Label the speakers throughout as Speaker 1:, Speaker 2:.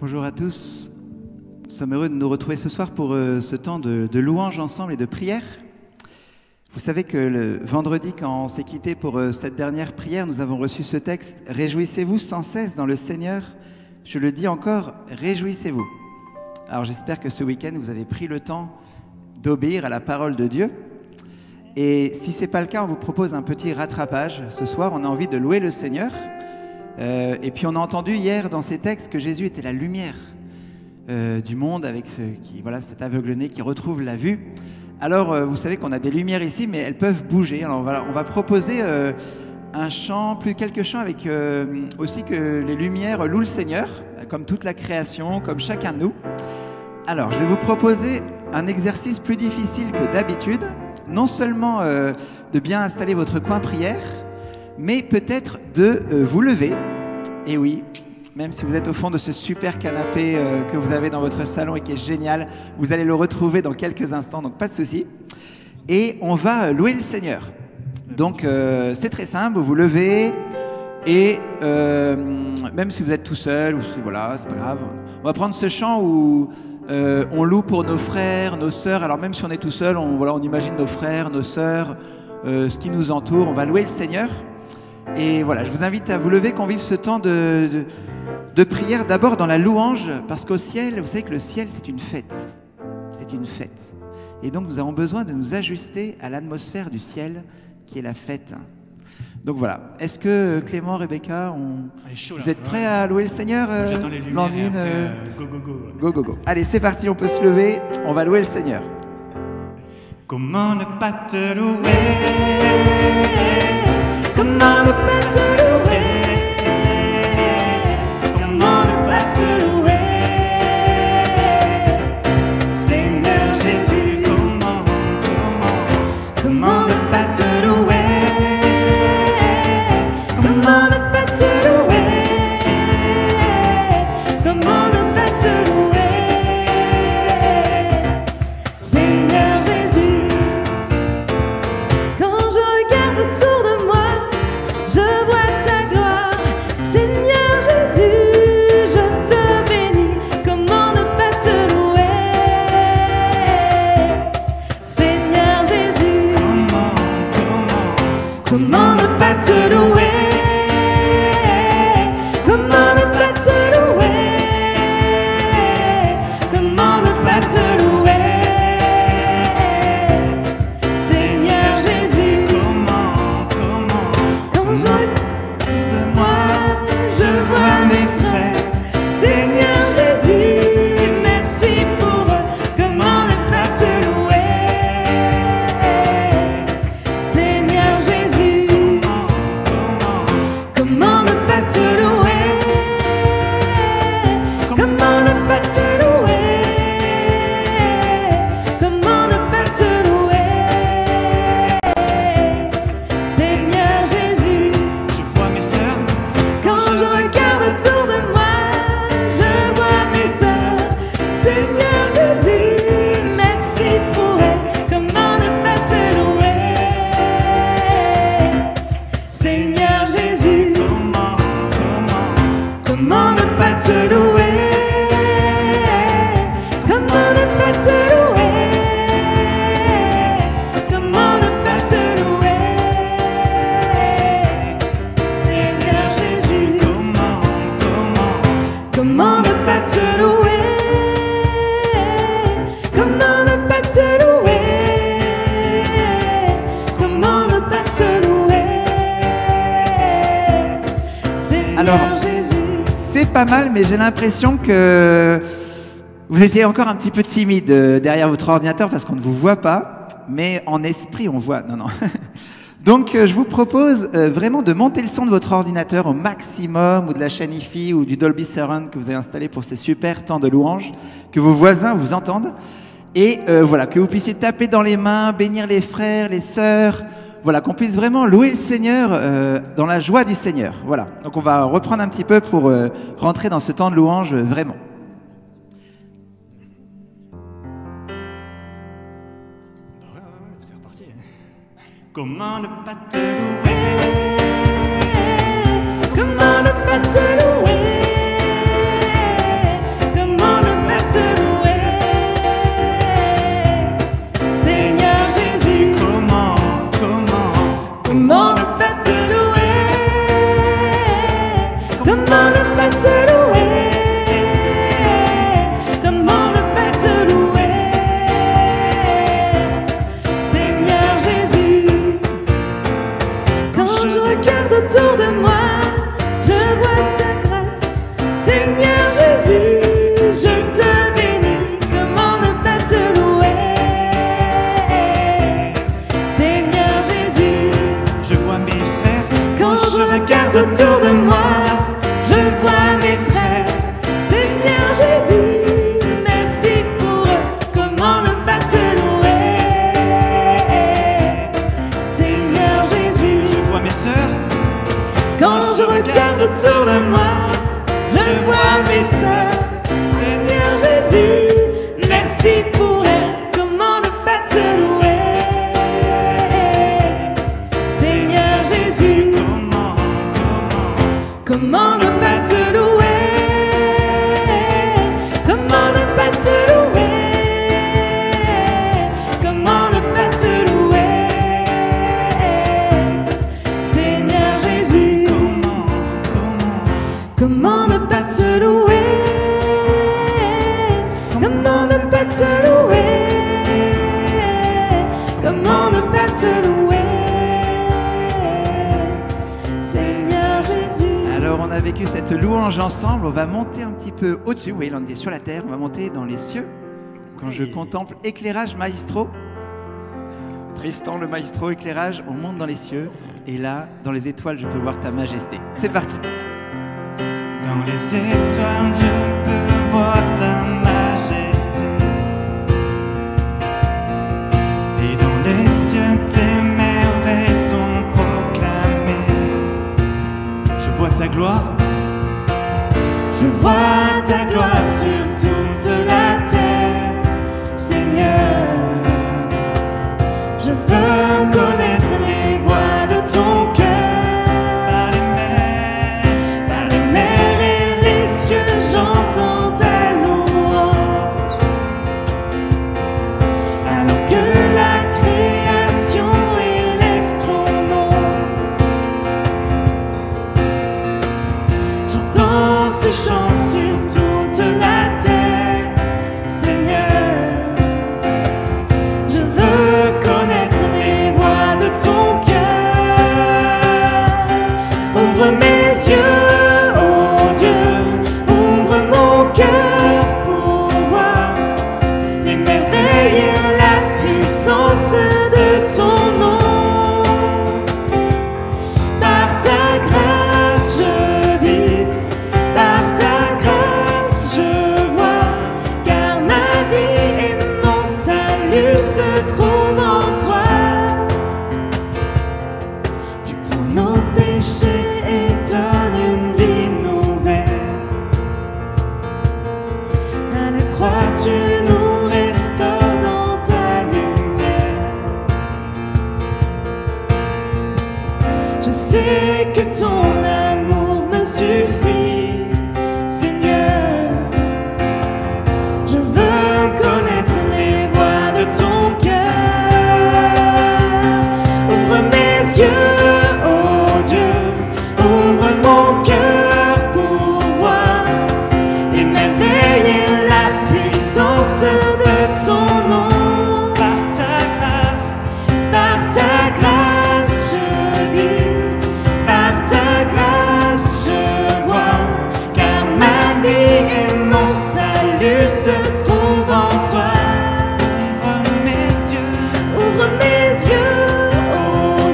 Speaker 1: Bonjour à tous, nous sommes heureux de nous retrouver ce soir pour ce temps de louange ensemble et de prière. Vous savez que le vendredi, quand on s'est quitté pour cette dernière prière, nous avons reçu ce texte « Réjouissez-vous sans cesse dans le Seigneur ». Je le dis encore, réjouissez-vous. Alors j'espère que ce week-end, vous avez pris le temps d'obéir à la parole de Dieu. Et si ce n'est pas le cas, on vous propose un petit rattrapage. Ce soir, on a envie de louer le Seigneur. Et puis on a entendu hier dans ces textes que Jésus était la lumière du monde avec cet aveugle-né qui retrouve la vue. Alors vous savez qu'on a des lumières ici, mais elles peuvent bouger. Alors voilà, on va proposer un chant, quelques chants avec aussi que les lumières louent le Seigneur, comme toute la création, comme chacun de nous. Alors je vais vous proposer un exercice plus difficile que d'habitude. Non seulement de bien installer votre coin prière, mais peut-être de vous lever. Et oui, même si vous êtes au fond de ce super canapé que vous avez dans votre salon et qui est génial, vous allez le retrouver dans quelques instants, donc pas de souci. Et on va louer le Seigneur. Donc c'est très simple, vous vous levez et même si vous êtes tout seul, ou voilà, c'est pas grave. On va prendre ce chant où on loue pour nos frères, nos sœurs. Alors même si on est tout seul, on imagine nos frères, nos sœurs, ce qui nous entoure. On va louer le Seigneur. Et voilà, je vous invite à vous lever, qu'on vive ce temps de prière d'abord dans la louange, parce qu'au ciel, vous savez que le ciel, c'est une fête. C'est une fête. Et donc nous avons besoin de nous ajuster à l'atmosphère du ciel, qui est la fête. Donc voilà. Est-ce que Clément, Rebecca, vous êtes prêts à louer le Seigneur?
Speaker 2: J'attends les lumières et après, go.
Speaker 1: Go. Allez, c'est parti, on peut se lever. On va louer le Seigneur.
Speaker 2: Comment ne pas te louer? Comment ne pas te louer? Comment ne pas te louer? Seigneur Jésus, comment ne pas te louer? Comment ne pas te louer? Comment ne pas te louer? Seigneur Jésus, quand je regarde autour de moi, je vois ta gloire. Seigneur Jésus, je te bénis. Comment ne pas te louer? Seigneur Jésus, comment ne pas te louer? Comment ne pas te louer? Comment ne pas te louer? Seigneur Jésus, quand je de moi, je vois mes frères. Seigneur Jésus, merci pour eux. Comment ne pas te louer? Seigneur Jésus, comment ne pas te louer? Comment ne pas te louer? Comment ne pas te louer? Seigneur Jésus, je vois mes sœurs. Quand je regarde autour de moi, je vois mes sœurs. Seigneur Jésus, merci pour elles. Comment ne pas te louer? Seigneur Jésus, comment ne pas te louer? Comment ne pas te louer? Comment ne pas te louer? Seigneur Jésus, comment ne pas te louer? Comment ne pas te louer? Comment ne pas te louer? Seigneur
Speaker 1: Alors,
Speaker 2: Jésus.
Speaker 1: C'est pas mal, mais j'ai l'impression que vous étiez encore un petit peu timide derrière votre ordinateur parce qu'on ne vous voit pas, mais en esprit on voit. Non. Donc je vous propose vraiment de monter le son de votre ordinateur au maximum, ou de la chaîne Hi-Fi ou du Dolby Surround que vous avez installé pour ces super temps de louange, que vos voisins vous entendent, et voilà, que vous puissiez taper dans les mains, bénir les frères, les sœurs, voilà, qu'on puisse vraiment louer le Seigneur dans la joie du Seigneur. Voilà, donc on va reprendre un petit peu pour rentrer dans ce temps de louange vraiment.
Speaker 2: C'est reparti. Comment ne pas te louer? Comment ne pas te louer? Comment ne pas te louer? Seigneur Jésus, comment ne pas te louer? Comment ne pas te louer? Comment ne merci pour elle. Comment ne pas te louer, Seigneur Jésus? Comment ne pas te louer? Comment ne pas te louer? Comment ne pas te louer, Seigneur Jésus? Comment ne pas te louer? Comment ne pas te louer? Comment ne pas te louer, Seigneur Jésus?
Speaker 1: Alors on a vécu cette louange ensemble, on va monter un petit peu au-dessus, oui, là on est sur la terre, on va monter dans les cieux. Quand je contemple éclairage maestro, Tristan le maestro éclairage, on monte dans les cieux, et là, dans les étoiles, je peux voir ta majesté. C'est parti.
Speaker 3: Dans les étoiles, je peux voir ta majesté. Et dans les cieux, tes merveilles sont proclamées. Je vois ta gloire. Je vois ta gloire sur toute la terre, Seigneur. Je veux connaître les voies de ton cœur. Par les mers et les cieux, j'entends ta louange. Alors que la création élève ton nom, j'entends ce chant sur toute la terre, Seigneur. Je veux connaître les voies de ton cœur. Ouvre mes yeux, oh Dieu, ouvre mon cœur pour voir les merveilles et la puissance de ton nom. Par ta grâce je vis, par ta grâce je vois, car ma vie et mon salut se trouvent en toi. Tu prends nos péchés et donnes une vie nouvelle. À la croix tu nous restaures dans ta lumière. Je sais que ton amour me suffit, Seigneur. Je veux connaître les voies de ton cœur. Ouvre mes yeux, oh Dieu, ouvre mon cœur pour voir les merveilles et la puissance de ton nom. Par ta grâce je vis, par ta grâce je vois, car ma vie et mon salut se trouvent en toi. Ouvre mes yeux, oh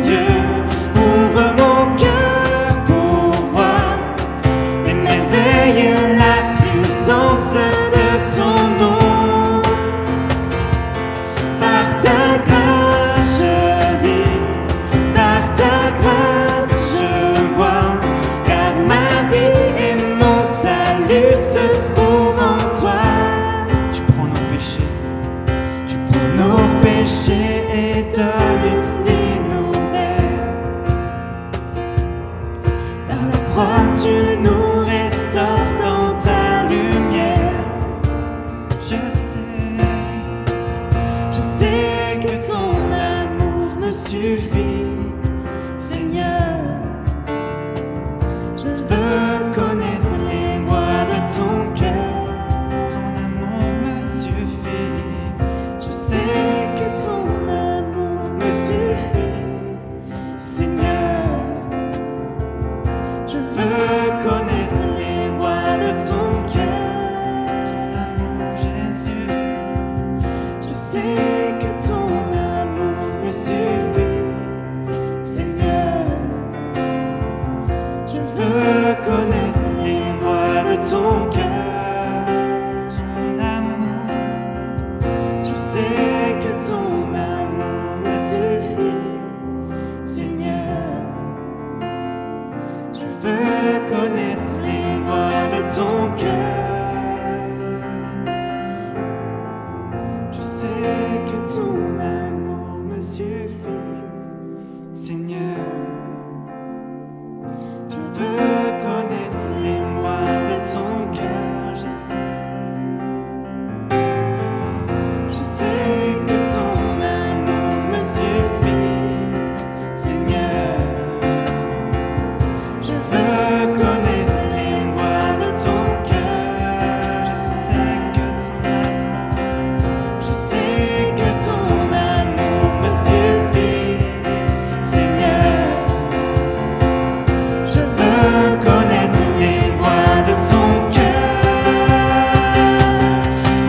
Speaker 3: Dieu, ouvre mon cœur pour voir les merveilles et la puissance de ton nom. Par ta grâce je vis, par ta grâce je vois, car ma vie et mon salut se trouvent en toi. Tu prends nos péchés, tu prends nos péchés et donnes une vie nouvelle. Par la croix tu nous restaures dans ta lumière. Je sais que ton amour me suffit, Seigneur. Je veux connaître les voies de ton cœur. Ton amour me suffit. Je sais que ton amour me suffit, Seigneur. Je veux connaître les voies de ton cœur. Ton amour, Jésus. Je sais que ton amour me suffit, ton amour me suffit, Seigneur. Je veux connaître les voies de ton cœur, je sais que ton amour me suffit, Seigneur. Je veux connaître les voies de ton cœur, je sais que ton amour me suffit, Seigneur. Je veux connaître les voies de ton cœur.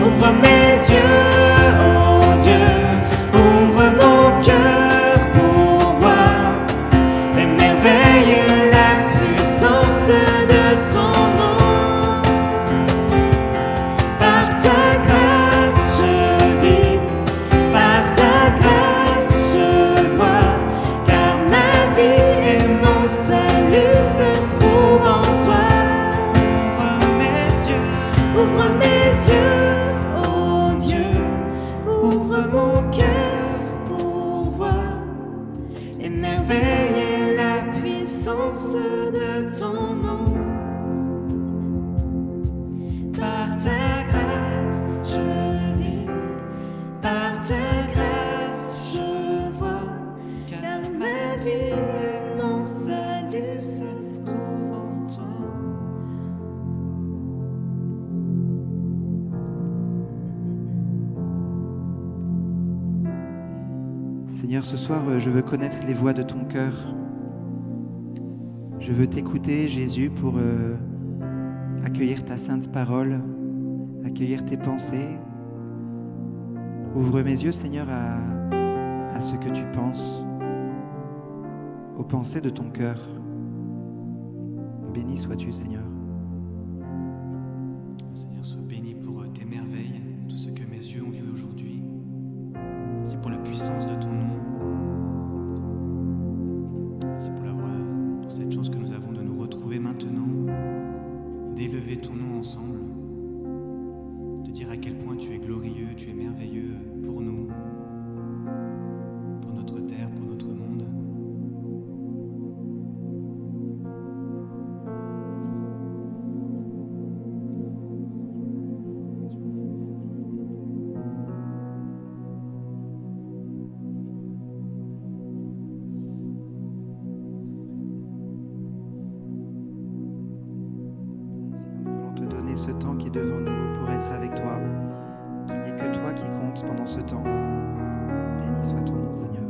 Speaker 3: Ouvre mes yeux, oh Dieu, ouvre mon cœur pour voir les merveilles et la puissance de ton nom. Par ta grâce je vis, par ta grâce je vois, car ma vie et mon salut se trouvent en toi. Ouvre mes yeux, oh Dieu, ouvre mon cœur pour voir les merveilles et la puissance de ton nom. Par ta grâce je vis, par ta grâce je vois, car ma vie et mon salut se trouvent en toi.
Speaker 1: Seigneur, ce soir, je veux connaître les voies de ton cœur. Je veux t'écouter, Jésus, pour accueillir ta sainte parole, accueillir tes pensées. Ouvre mes yeux, Seigneur, à ce que tu penses, aux pensées de ton cœur. Béni sois-tu, Seigneur.
Speaker 3: Seigneur, sois béni pour tes merveilles, tout ce que mes yeux ont vu aujourd'hui. Merci pour la puissance de ton nom. Merci pour cette chance que nous avons de nous retrouver maintenant, d'élever ton nom ensemble, de dire à quel point tu es glorieux, tu es merveilleux pour nous, pour notre terre, pour notre monde.
Speaker 1: Ce temps qui est devant nous pour être avec toi, qu'il n'y ait que toi qui compte pendant ce temps. Béni soit ton nom, Seigneur.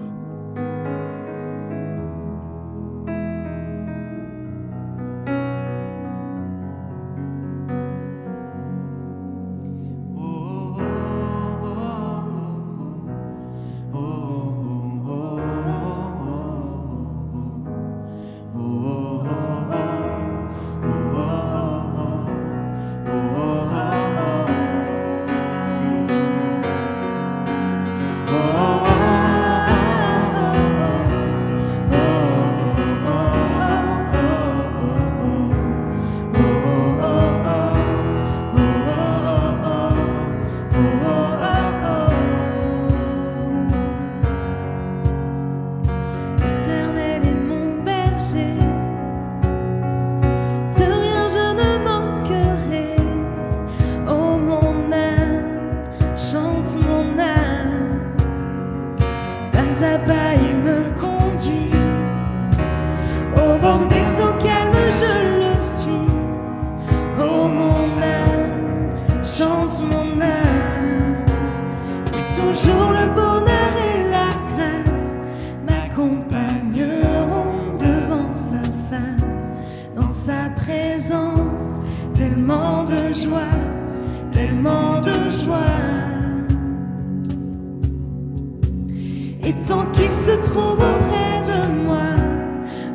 Speaker 2: Et tant qu'il se trouve auprès de moi,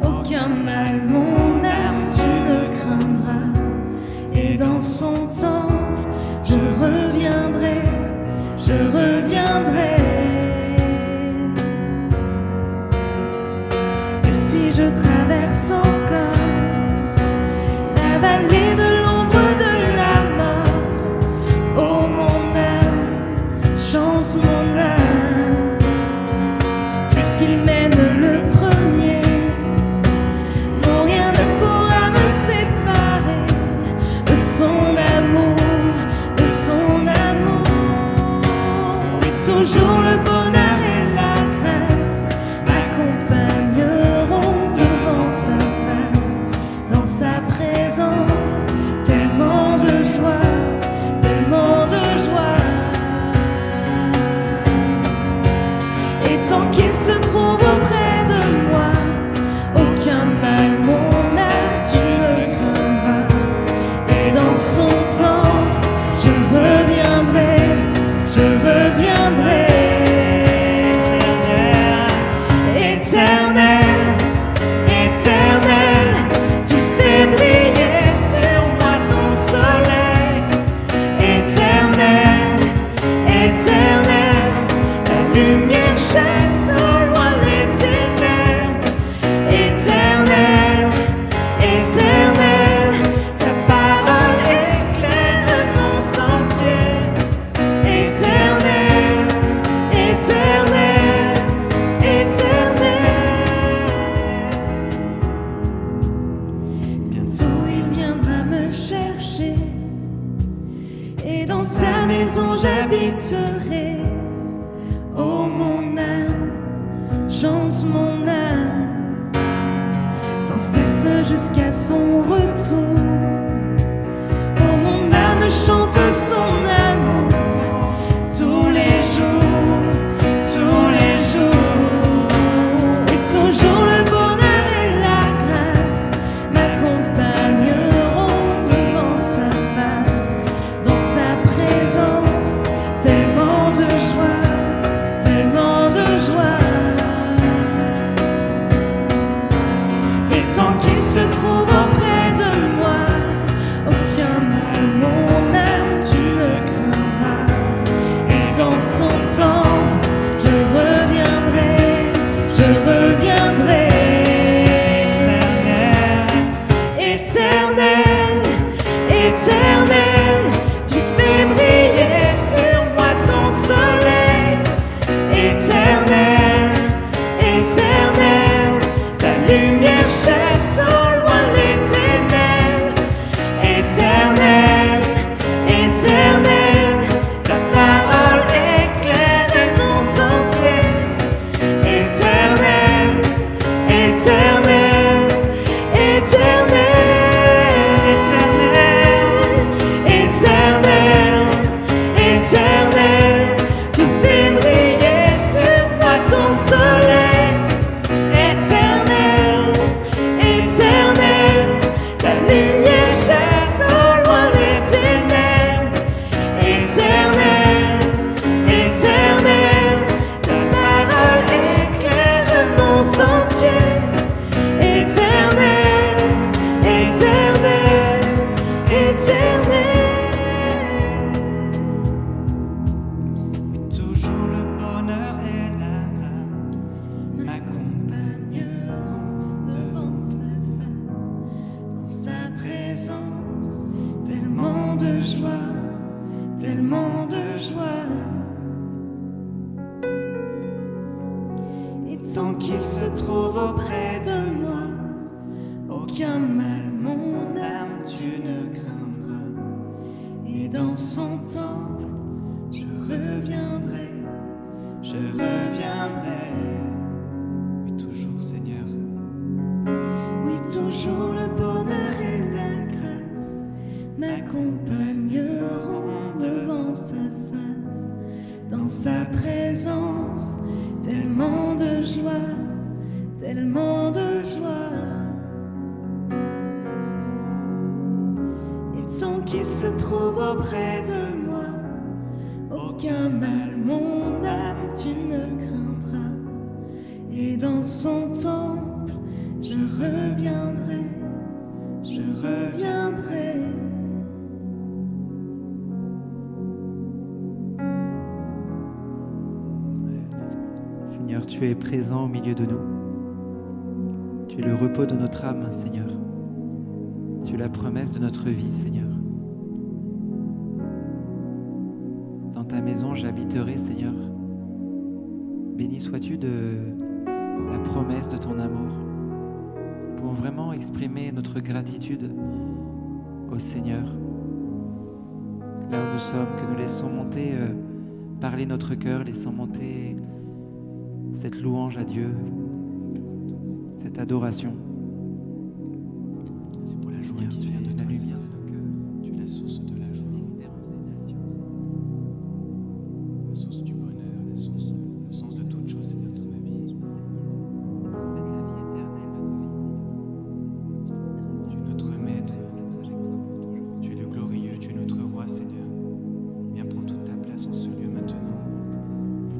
Speaker 2: aucun mal, mon âme, tu ne craindras. Et dans son temps, je reviendrai, je reviendrai. Et si je traverse encore la vallée de l'ombre de la mort, oh mon âme, chante mon âme. toujours le bonheur et la grâce m'accompagneront devant sa face, dans sa présence, tellement de joie, tellement de joie. Et tant qu'il se trouve auprès de moi, aucun mal mon âme tu ne craindras. Et dans son temps, je reviendrai, je reviendrai. Éternel, éternel, tu fais briller sur moi ton soleil. Éternel, éternel, ta lumière chasse au loin les ténèbres. Éternel, éternel, ta parole éclaire mon sentier. Éternel, éternel, éternel. Bientôt il viendra me chercher, et dans sa maison j'habiterai. Oh mon âme, chante mon âme, sans cesse jusqu'à son retour. Oh mon âme, chante son amour tous les jours, tous les jours. Et toujours le bonheur et la grâce m'accompagneront devant sa face, dans sa présence, tellement de joie, tellement de joie. Et tant qu'il se trouve auprès de moi, aucun mal mon âme tu ne craindras. Et dans son temps, je reviendrai, je reviendrai. Éternel, éternel, tu fais briller sur moi ton soleil. Éternel, éternel, ta lumière chasse au loin les ténèbres. Éternel, éternel, ta parole éclaire mon sentier. Éternel, éternel, éternel, éternel, éternel, tu fais briller sur moi ton soleil. Éternel, éternel, ta lumière chasse au loin les ténèbres. Éternel, éternel, ta parole éclaire mon sentier. Éternel, éternel, éternel. Toujours le bonheur et la grâce m'accompagneront devant sa face, dans sa présence, tellement de joie, tellement de joie. Et tant qu'il se trouve auprès de moi, aucun mal mon âme tu ne craindras. Et dans son temple, je reviendrai, je reviendrai. Oui, toujours, Seigneur. Oui, toujours le bonheur et la grâce m'accompagneront devant sa face, dans sa présence, tellement de joie, tellement de joie. Et tant qu'il se trouve auprès de moi, aucun mal mon âme tu ne craindras. Et dans son temple, je reviendrai, je reviendrai.
Speaker 1: Seigneur, tu es présent au milieu de nous. Tu es le repos de notre âme, Seigneur. Tu es la promesse de notre vie, Seigneur. Dans ta maison, j'habiterai, Seigneur. Béni sois-tu de la promesse de ton amour. Nous pouvons vraiment exprimer notre gratitude au Seigneur. Là où nous sommes, que nous laissons monter par parler notre cœur, laissons monter cette louange à Dieu, cette adoration.
Speaker 3: C'est pour la joie
Speaker 1: Seigneur,
Speaker 3: qui
Speaker 1: tu
Speaker 3: vient
Speaker 1: es
Speaker 3: de
Speaker 1: la
Speaker 3: toi,
Speaker 1: lumière
Speaker 3: Seigneur.
Speaker 1: de nos cœurs,
Speaker 3: Tu es la source de la joie,
Speaker 1: l'espérance des nations, Seigneur.
Speaker 3: la source du bonheur, le sens de toute chose, Seigneur, dans ma vie.
Speaker 1: Ça va être la vie éternelle de nos vies, Seigneur.
Speaker 3: Tu es notre maître,
Speaker 1: Avec toi pour toujours.
Speaker 3: tu es le glorieux, tu es notre roi, Seigneur. Viens prendre toute ta place en ce lieu maintenant.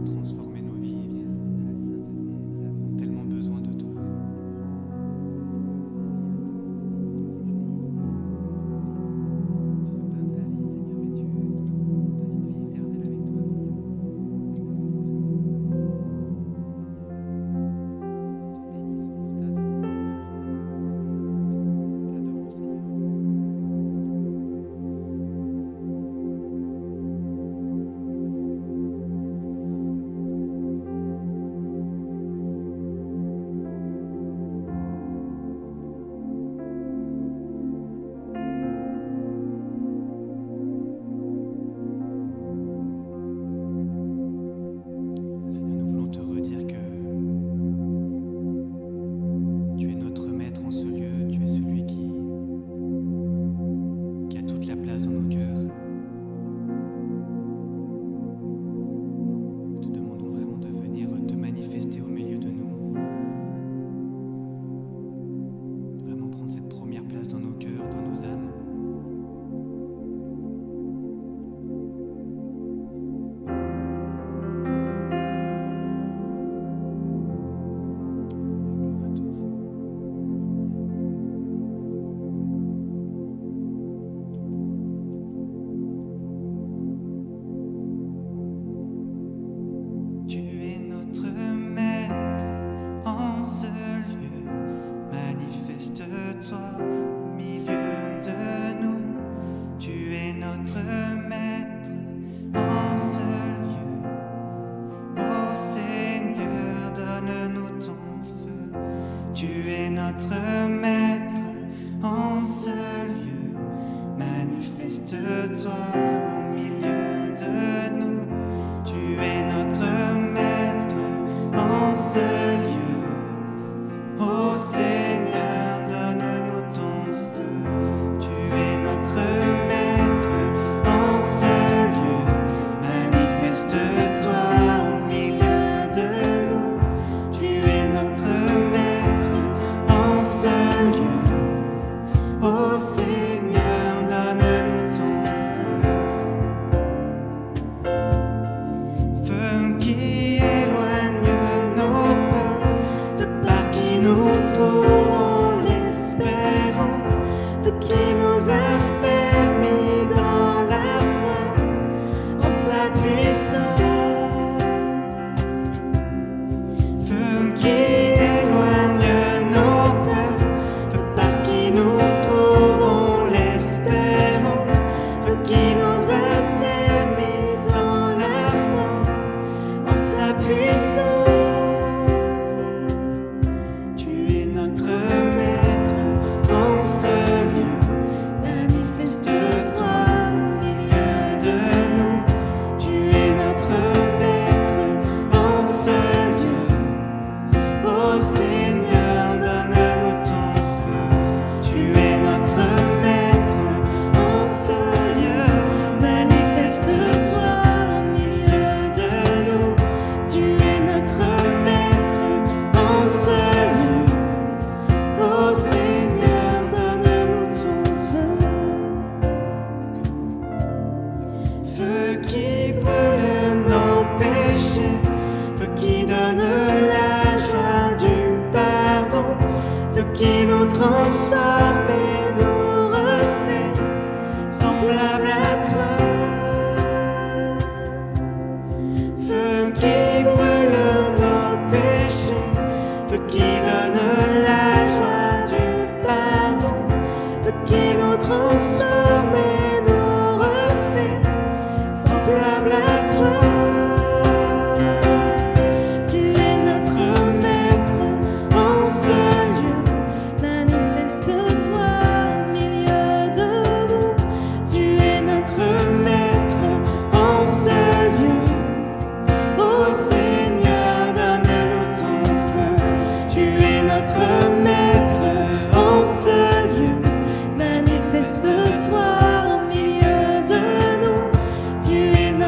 Speaker 3: Transformer nos vies. Nous avons tellement besoin de toi. Seigneur, nous voulons te redire que tu es notre maître en ce lieu, tu es celui qui a toute la place dans nos cœurs. Nous te demandons vraiment de venir te manifester au milieu de nous. De vraiment prendre cette première place dans nos cœurs, dans nos âmes. Gloire à toi, Seigneur. Tu es notre maître en ce lieu, manifeste-toi au milieu de nous. Tu es notre maître en ce lieu, ô Seigneur, donne-nous ton feu. Tu es notre maître en ce lieu, manifeste-toi au milieu de nous. Tu es notre maître en ce lieu, ô Seigneur, donne-nous ton feu. Tu es notre maître en ce lieu, manifeste-toi au milieu de nous. Tu es notre maître en ce lieu, ô Seigneur, donne-nous ton feu. Feu qui éloigne nos peurs, feu par qui nous trouvons l'espérance, feu qui nous affermit dans la foi, en ta puissance. Feu qui éloigne nos peurs, feu par qui nous trouvons l'espérance, feu qui nous affermit dans la foi, en sa puissance. Tu es notre maître en ce lieu, manifeste-toi au milieu de nous. Tu es notre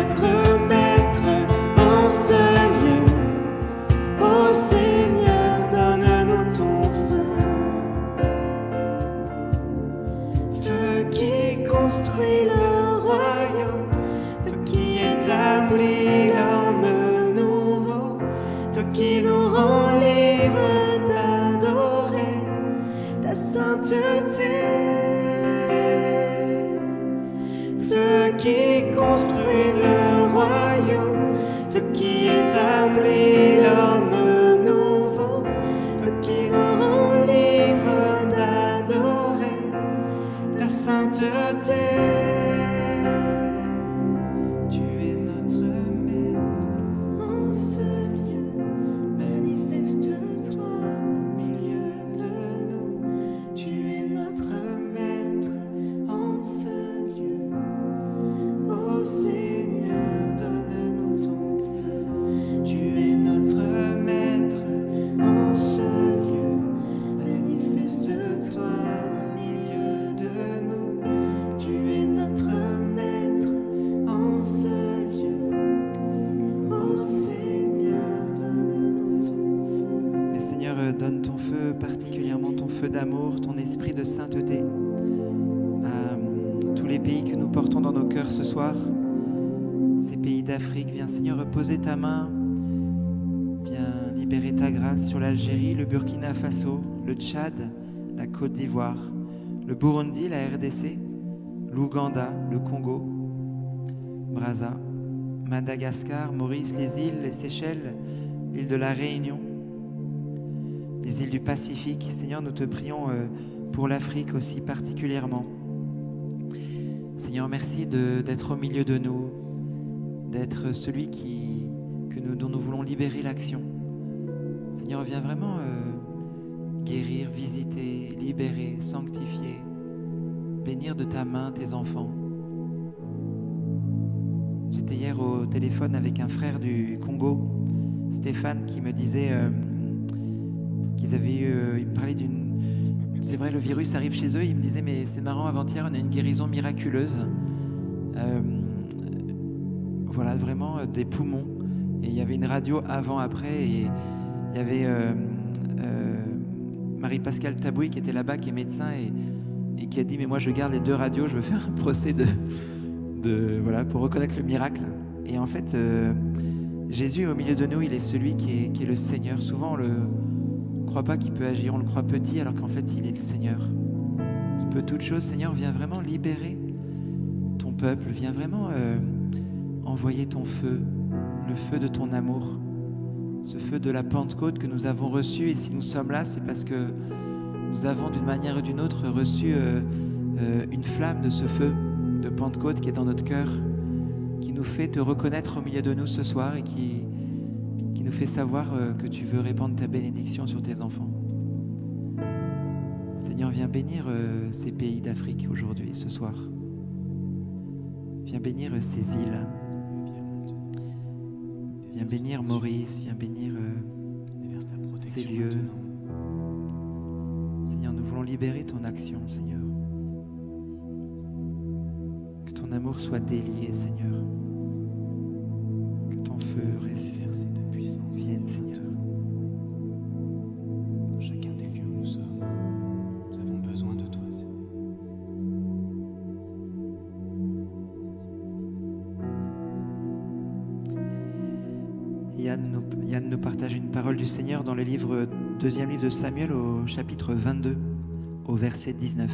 Speaker 3: notre maître en ce lieu. Ô Seigneur, donne-nous ton feu. Feu qui construit le royaume, feu qui établit l'homme nouveau, feu qui nous rend libres d'adorer ta sainteté. Feu qui construit le royaume, feu qui établit l'homme nouveau, feu qui nous rend libres d'adorer ta sainteté. Tu es notre maître en ce lieu, manifeste-toi au milieu de nous. Tu es notre maître en ce lieu. Ô Seigneur, donne-nous ton feu. Tu es notre maître en ce lieu. Manifeste-toi au milieu de nous. Tu es notre maître en ce lieu. Ô Seigneur, donne-nous ton feu.
Speaker 1: Et Seigneur, donne ton feu, particulièrement ton feu d'amour, ton esprit de sainteté à tous les pays que nous portons dans nos cœurs ce soir. Ces pays d'Afrique, viens Seigneur reposer ta main, viens libérer ta grâce sur l'Algérie, le Burkina Faso, le Tchad, la Côte d'Ivoire, le Burundi, la RDC, l'Ouganda, le Congo, Brazza, Madagascar, Maurice, les îles, les Seychelles, l'île de la Réunion, les îles du Pacifique. Seigneur, nous te prions pour l'Afrique aussi particulièrement. Seigneur, merci d'être au milieu de nous, d'être celui dont nous voulons libérer l'action. Seigneur, viens vraiment guérir, visiter, libérer, sanctifier, bénir de ta main tes enfants. J'étais hier au téléphone avec un frère du Congo, Stéphane, qui me disait qu'ils avaient eu, il me parlait d'une... C'est vrai, le virus arrive chez eux, il me disait, mais c'est marrant, avant-hier, on a une guérison miraculeuse. Voilà, vraiment des poumons. Et il y avait une radio avant-après, et il y avait Marie-Pascale Tabouy qui était là-bas, qui est médecin, et qui a dit, mais moi je garde les deux radios, je veux faire un procès voilà, pour reconnaître le miracle. Et en fait, Jésus au milieu de nous, il est celui qui est le Seigneur. Souvent, on ne croit pas qu'il peut agir, on le croit petit, alors qu'en fait, il est le Seigneur. Il peut toutes choses. Seigneur, viens vraiment libérer ton peuple, viens vraiment envoyer ton feu, le feu de ton amour, ce feu de la Pentecôte que nous avons reçu. Et si nous sommes là, c'est parce que nous avons d'une manière ou d'une autre reçu une flamme de ce feu de Pentecôte qui est dans notre cœur, qui nous fait te reconnaître au milieu de nous ce soir et qui nous fait savoir que tu veux répandre ta bénédiction sur tes enfants. Seigneur, viens bénir ces pays d'Afrique aujourd'hui, ce soir. Viens bénir ces îles. Viens bénir Maurice, viens bénir ces lieux. Seigneur, nous voulons libérer ton action, Seigneur. Que ton amour soit délié, Seigneur. Que ton feu
Speaker 3: Verser ta puissance,
Speaker 1: vienne, Seigneur.
Speaker 3: dans chacun des lieux où nous sommes. Nous avons besoin de toi, Seigneur.
Speaker 1: Yann nous partage une parole du Seigneur dans le deuxième livre de Samuel au chapitre 22, au verset 19.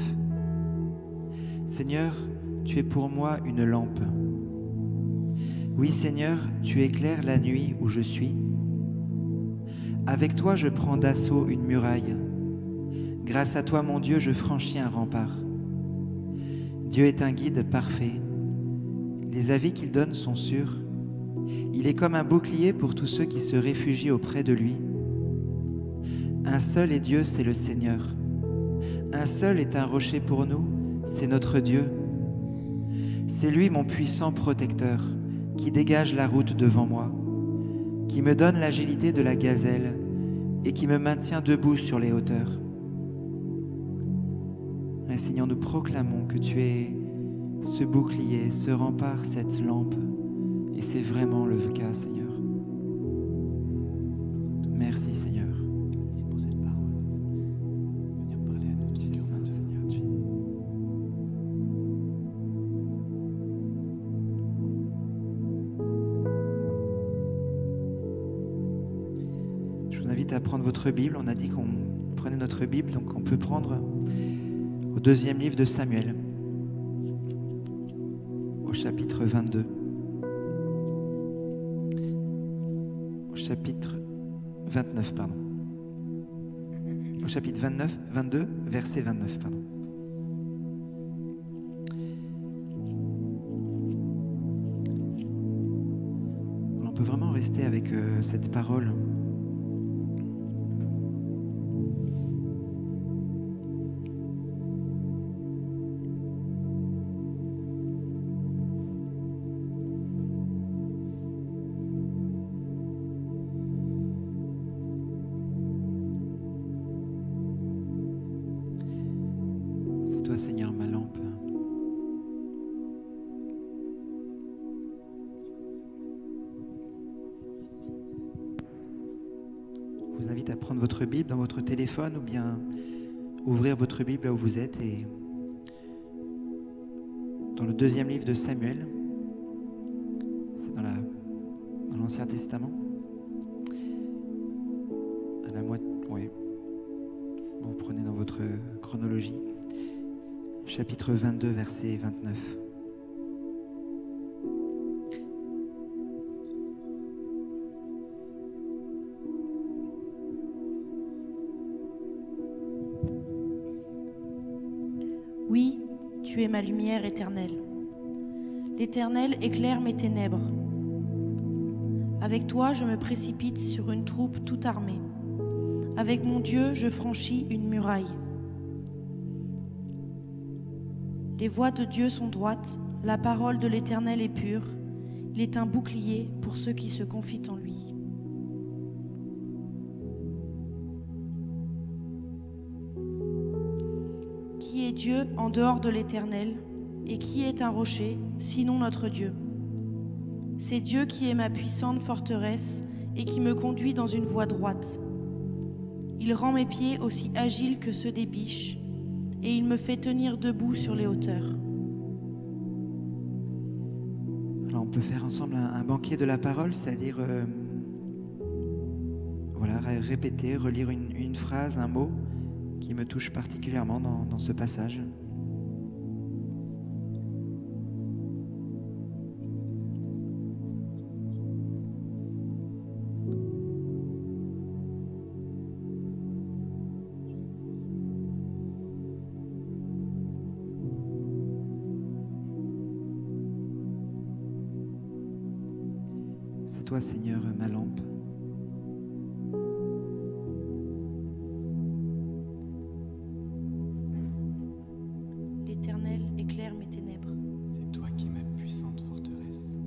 Speaker 1: Seigneur, tu es pour moi une lampe. Oui, Seigneur, tu éclaires la nuit où je suis. Avec toi, je prends d'assaut une muraille. Grâce à toi, mon Dieu, je franchis un rempart. Dieu est un guide parfait. Les avis qu'il donne sont sûrs. Il est comme un bouclier pour tous ceux qui se réfugient auprès de lui. Un seul est Dieu, c'est le Seigneur. Un seul est un rocher pour nous, c'est notre Dieu. C'est lui mon puissant protecteur, qui dégage la route devant moi, qui me donne l'agilité de la gazelle et qui me maintient debout sur les hauteurs. Et Seigneur, nous proclamons que tu es ce bouclier, ce rempart, cette lampe c'est vraiment le cas, Seigneur. Merci, Seigneur.
Speaker 3: Merci pour cette parole. Venir parler à notre
Speaker 1: Tu es
Speaker 3: cœur
Speaker 1: saint,
Speaker 3: maintenant.
Speaker 1: Seigneur. Je vous invite à prendre votre Bible. On a dit qu'on prenait notre Bible, donc on peut prendre au 2e livre de Samuel, au chapitre 22. Au chapitre 29, pardon. Au chapitre 22, verset 29, pardon. On peut vraiment rester avec cette parole. C'est toi, Seigneur, ma lampe. Je vous invite à prendre votre Bible dans votre téléphone ou bien ouvrir votre Bible là où vous êtes et dans le 2e livre de Samuel, c'est dans l'Ancien Testament, à la moitié, oui. Vous prenez dans votre chronologie, chapitre 22, verset 29.
Speaker 2: Oui, tu es ma lumière éternelle. L'Éternel éclaire mes ténèbres. Avec toi, je me précipite sur une troupe toute armée. Avec mon Dieu, je franchis une muraille. Les voies de Dieu sont droites, la parole de l'Éternel est pure. Il est un bouclier pour ceux qui se confient en lui. Qui est Dieu en dehors de l'Éternel? Et qui est un rocher, sinon notre Dieu? C'est Dieu qui est ma puissante forteresse et qui me conduit dans une voie droite. Il rend mes pieds aussi agiles que ceux des biches, et il me fait tenir debout sur les hauteurs.
Speaker 1: Alors on peut faire ensemble un banquet de la parole, c'est-à-dire voilà, répéter, relire une phrase, un mot qui me touche particulièrement dans ce passage. C'est toi, Seigneur, ma lampe.
Speaker 2: L'Éternel éclaire mes ténèbres.
Speaker 3: C'est toi qui es ma puissante forteresse.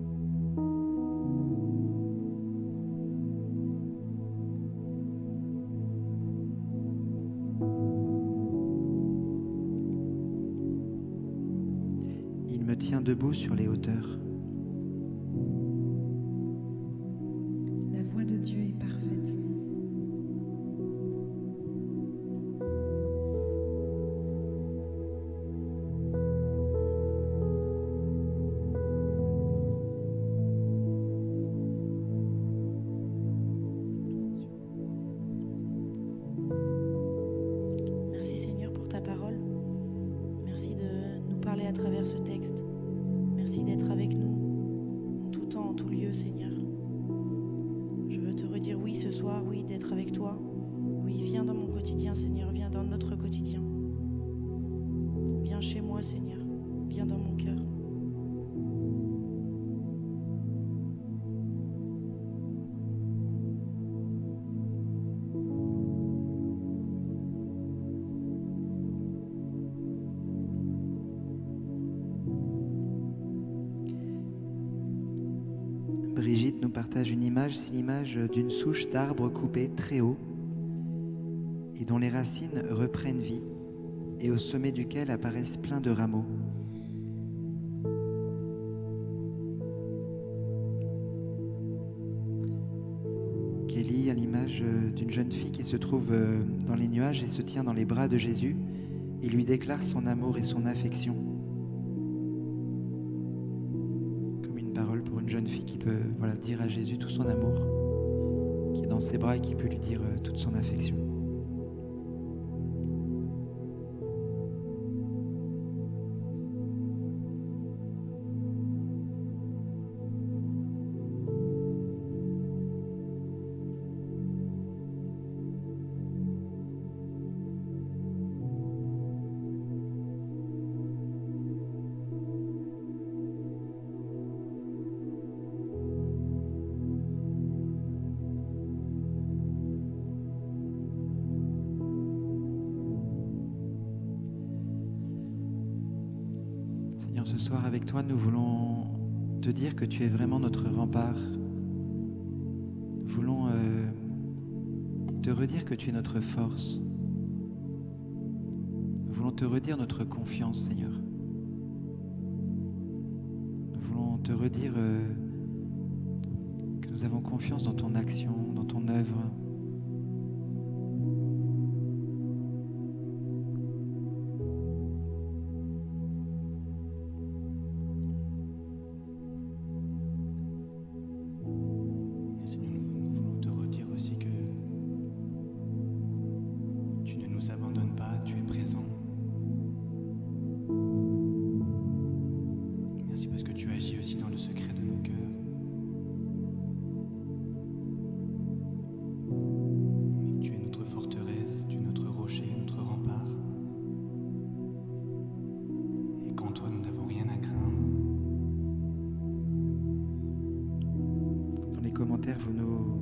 Speaker 1: Il me tient debout sur les hauteurs.
Speaker 4: La voix de Dieu est parfaite.
Speaker 2: Merci Seigneur pour ta parole. Merci de nous parler à travers ce texte. Merci d'être avec nous en tout temps, en tout lieu, Seigneur. Je veux te redire oui ce soir, oui d'être avec toi. Oui, viens dans mon quotidien, Seigneur, viens dans notre quotidien. Viens chez moi, Seigneur, viens dans mon cœur.
Speaker 1: Brigitte nous partage une image, c'est l'image d'une souche d'arbre coupé très haut et dont les racines reprennent vie et au sommet duquel apparaissent plein de rameaux. d'Élie, à l'image d'une jeune fille qui se trouve dans les nuages et se tient dans les bras de Jésus. Il lui déclare son amour et son affection. Comme une parole pour une jeune fille qui peut dire à Jésus tout son amour, qui est dans ses bras et qui peut lui dire toute son affection. Seigneur, ce soir avec toi, nous voulons te dire que tu es vraiment notre rempart. Nous voulons te redire que tu es notre force. Nous voulons te redire notre confiance, Seigneur. Nous voulons te redire que nous avons confiance dans ton action, dans ton œuvre.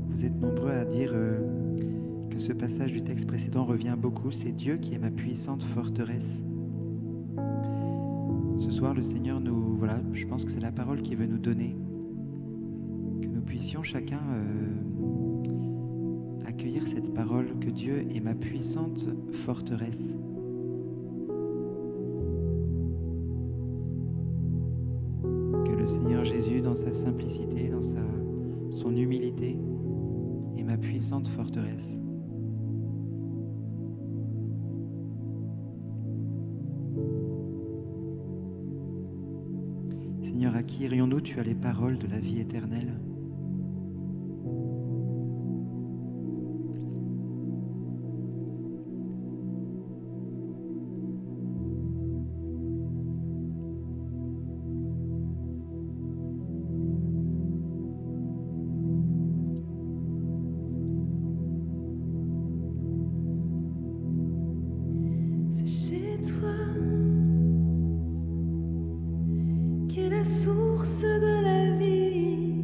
Speaker 1: Vous êtes nombreux à dire que ce passage du texte précédent revient beaucoup. C'est Dieu qui est ma puissante forteresse. Ce soir, le Seigneur je pense que c'est la parole qu'il veut nous donner. Que nous puissions chacun accueillir cette parole, que Dieu est ma puissante forteresse. Que le Seigneur Jésus, dans sa simplicité, dans son humilité, est ma puissante forteresse. Seigneur, à qui irions-nous? Tu as les paroles de la vie éternelle.
Speaker 2: Source de la vie,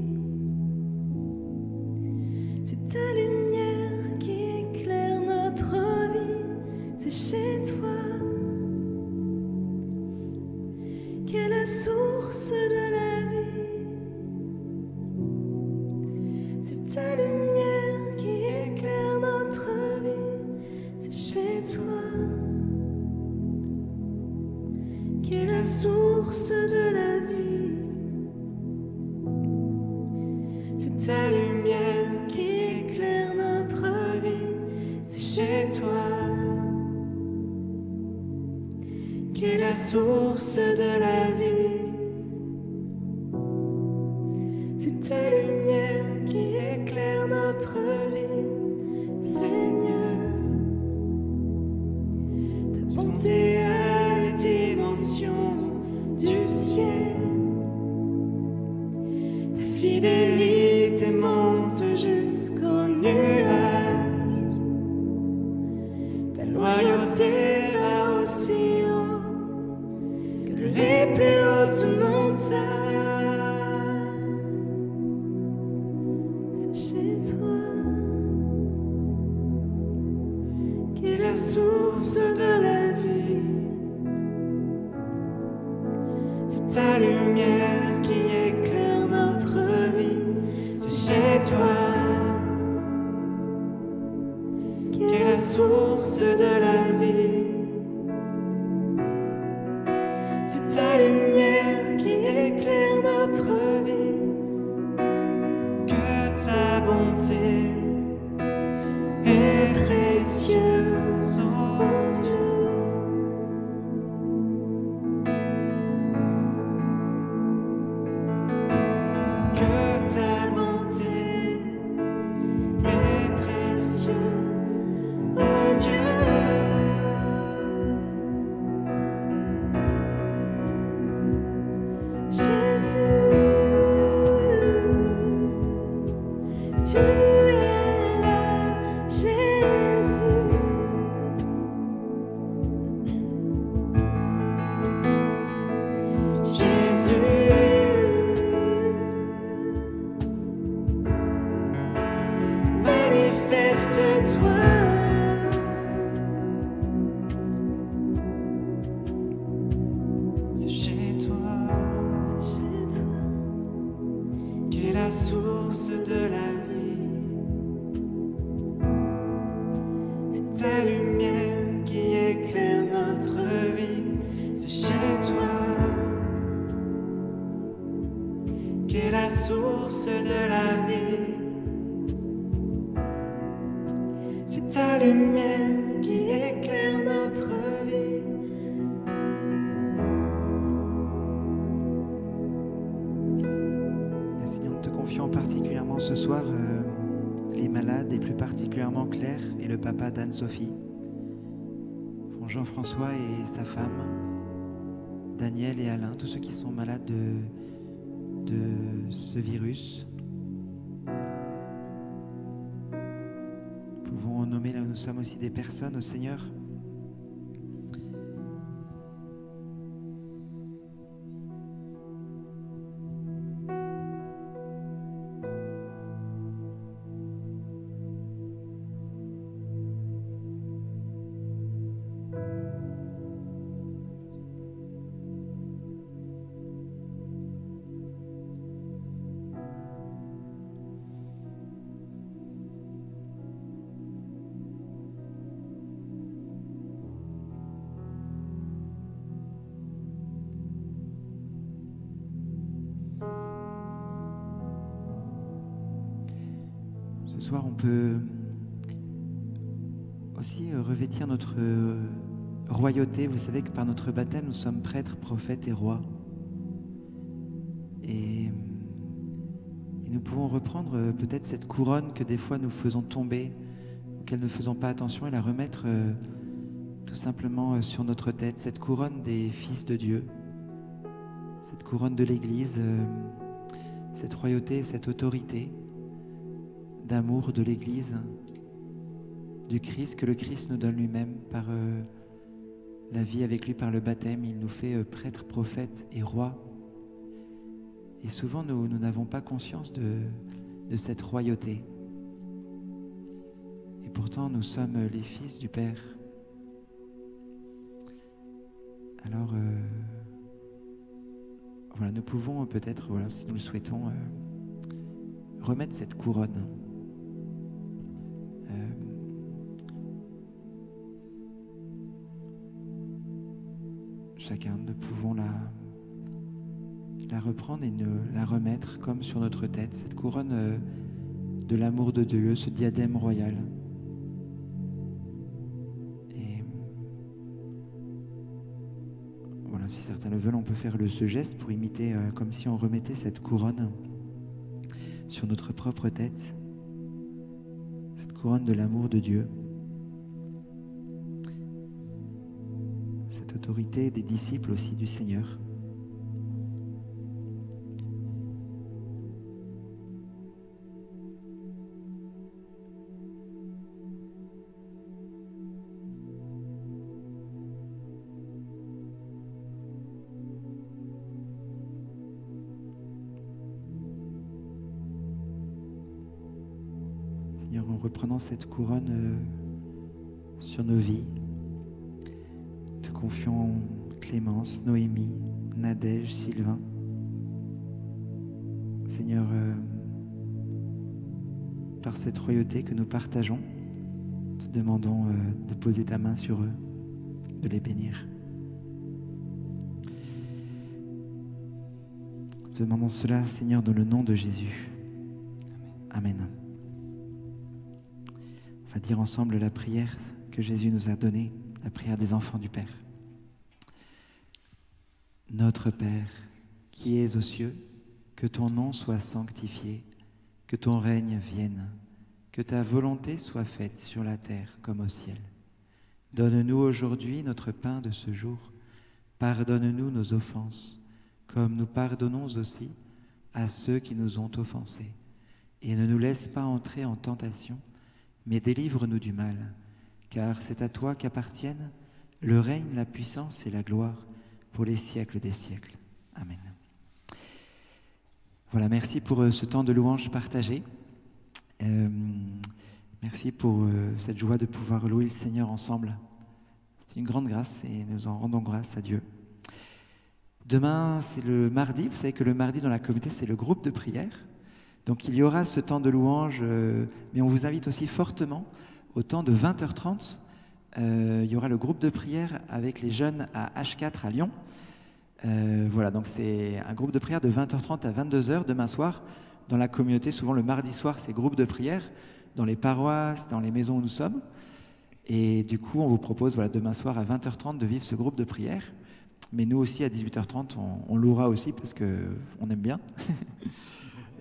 Speaker 2: c'est ta lumière qui éclaire notre vie, c'est chez toi qu'est la source de la vie, c'est ta lumière qui éclaire notre vie, c'est chez toi qu'est la source de la vie. Ta lumière qui éclaire notre vie, c'est chez toi qu'est la source de la vie. C'est ta lumière qui éclaire notre vie, Seigneur. Ta bonté à la dimension du ciel, ta fidélité monte jusqu'au nuage, ta loyauté va aussi haut que les plus hautes montagnes. C'est chez toi qu'est la source de la vie, c'est ta lumière qui éclaire notre vie. C'est chez toi qu'est la source de la vie, c'est ta lumière qui éclaire notre vie. Que ta bonté tu es là, Jésus.
Speaker 3: Manifeste-toi. C'est chez toi qu'est la source de la vie. C'est ta lumière qui éclaire notre vie. C'est chez toi qu'est la source de la vie. C'est ta lumière qui éclaire notre vie.
Speaker 1: Et Seigneur, nous te confions particulièrement ce soir les malades, et plus particulièrement Claire et le papa d'Anne-Sophie, Jean-François et sa femme, Daniel et Alain, tous ceux qui sont malades de ce virus. Nous pouvons nommer là où nous sommes aussi des personnes au Seigneur. Ce soir, on peut aussi revêtir notre royauté. Vous savez que par notre baptême, nous sommes prêtres, prophètes et rois. Et nous pouvons reprendre peut-être cette couronne que des fois nous faisons tomber, auquel nous ne faisons pas attention, et la remettre tout simplement sur notre tête. Cette couronne des fils de Dieu, cette couronne de l'Église, cette royauté, cette autorité d'amour de l'Église, du Christ, que le Christ nous donne lui-même par la vie avec lui, par le baptême. Il nous fait prêtres, prophètes et rois. Et souvent, nous n'avons pas conscience de cette royauté. Et pourtant, nous sommes les fils du Père. Alors, voilà, nous pouvons peut-être, voilà, si nous le souhaitons, remettre cette couronne. Chacun, nous pouvons la reprendre et la remettre comme sur notre tête, cette couronne de l'amour de Dieu, ce diadème royal. Et voilà, si certains le veulent, on peut faire ce geste pour imiter comme si on remettait cette couronne sur notre propre tête, cette couronne de l'amour de Dieu. Autorité des disciples aussi du Seigneur. Seigneur, en reprenant cette couronne sur nos vies, confions Clémence, Noémie, Nadège, Sylvain. Seigneur, par cette royauté que nous partageons, te demandons de poser ta main sur eux, de les bénir. Te demandons cela, Seigneur, dans le nom de Jésus. Amen. On va dire ensemble la prière que Jésus nous a donnée, la prière des enfants du Père. Notre Père, qui es aux cieux, que ton nom soit sanctifié, que ton règne vienne, que ta volonté soit faite sur la terre comme au ciel. Donne-nous aujourd'hui notre pain de ce jour. Pardonne-nous nos offenses, comme nous pardonnons aussi à ceux qui nous ont offensés. et ne nous laisse pas entrer en tentation, mais délivre-nous du mal, car c'est à toi qu'appartiennent le règne, la puissance et la gloire pour les siècles des siècles. Amen. Voilà, merci pour ce temps de louange partagé. Merci pour cette joie de pouvoir louer le Seigneur ensemble. C'est une grande grâce et nous en rendons grâce à Dieu. Demain, c'est le mardi. Vous savez que le mardi dans la communauté, c'est le groupe de prière. Donc il y aura ce temps de louange, mais on vous invite aussi fortement au temps de 20h30. Il y aura le groupe de prière avec les jeunes à H4 à Lyon. Voilà, donc c'est un groupe de prière de 20h30 à 22h demain soir. Dans la communauté, souvent le mardi soir, c'est groupe de prière dans les paroisses, dans les maisons où nous sommes. Et du coup, on vous propose voilà, demain soir à 20h30 de vivre ce groupe de prière. Mais nous aussi, à 18h30, on louera aussi parce qu'on aime bien.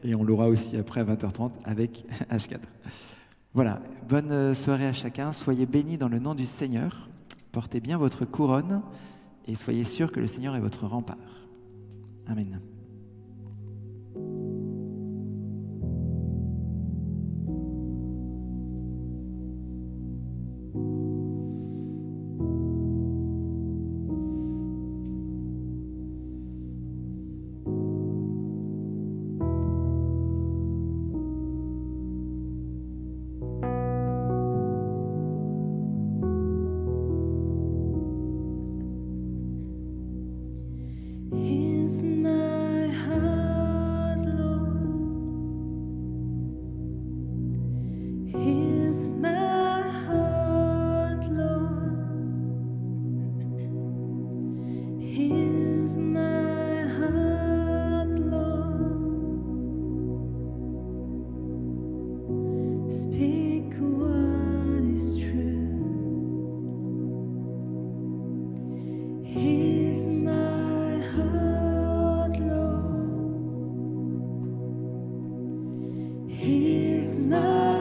Speaker 1: Et on louera aussi après à 20h30 avec H4. Voilà, bonne soirée à chacun. Soyez bénis dans le nom du Seigneur. Portez bien votre couronne et soyez sûrs que le Seigneur est votre rempart. Amen.
Speaker 2: Here's my heart, Lord. Here's my heart, Lord. Here's my heart, Lord. Speak what is true. Here's my heart, Lord. Here's my